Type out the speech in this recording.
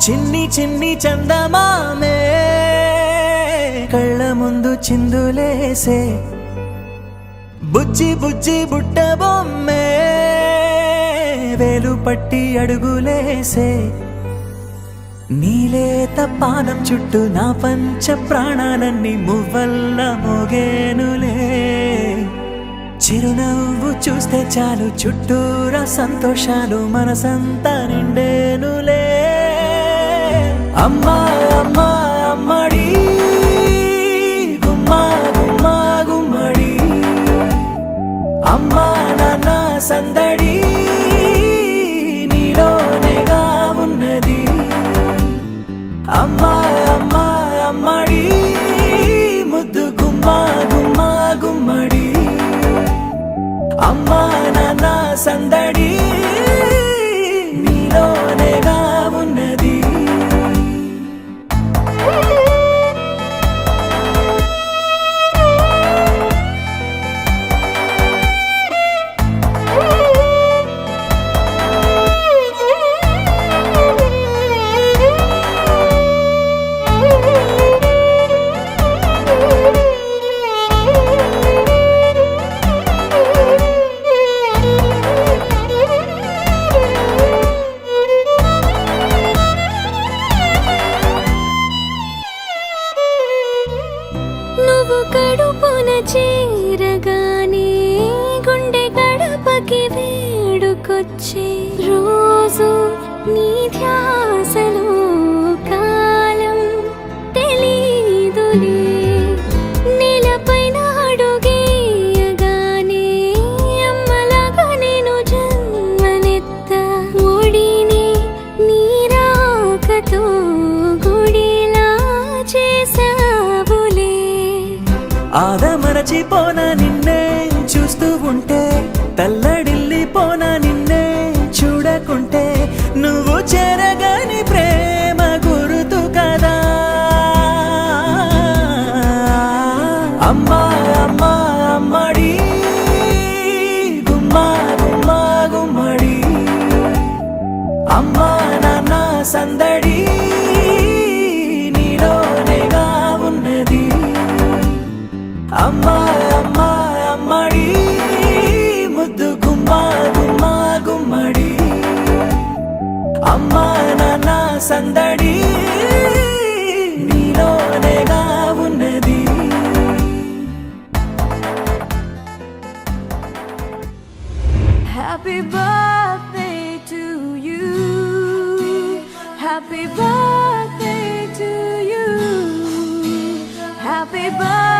చిన్ని చిన్ని చందమామే కళ్ళ ముందు చిందులేసే బుజ్జి బుజ్జి బుట్ట బొమ్మే వేలు పట్టి అడుగులేసే నీలేత పానం చుట్టూ నా పంచ ప్రాణాలన్నీ మువ్వల్ల మోగేనులే చిరునవ్వు చూస్తే చాలు చుట్టూరా సంతోషాలు మనసంతా నిండేనులే అమ్మా అమ్మా అమ్మడి గుమ్మా గుమ్మా గుమ్మడి అమ్మా నాన్న సందడి నీలోనేగా ఉన్నది అమ్మా అమ్మా అమ్మడి ముద్దు గుమ్మా గుమ్మా గుమ్మడి అమ్మా నాన్న సందడి నీలోనేగా ఉన్నది కడుపున చేరగానే గుండె గడపకి వేడుకొచ్చే రోజు నీ ధ్యాసలో కాలం తెలీదులే నేలపైన అడుగేయగానే అమ్మలాగా నేను జన్మనెత్త ఒడిని నీ రాకతో గుడిలా చేసావులే ఆదమరచిపోనా నిన్నే చూస్తూ ఉంటే తల్లడిల్లిపోనా నిన్నే చూడకుంటే నువ్వు చెరగని ప్రేమ గురుతు కదా అమ్మా అమ్మా అమ్మడి గుమ్మా గుమ్మా గుమ్మడి అమ్మా నాన్న సందడి నీలోనేగా ఉన్నది అమ్మా అమ్మా అమ్మడి ముద్దు గుమ్మా గుమ్మా గుమ్మడి అమ్మా నాన్న సందడి నీలోనేగా ఉన్నది Happy birthday to you. Happy birthday to you. Happy birthday.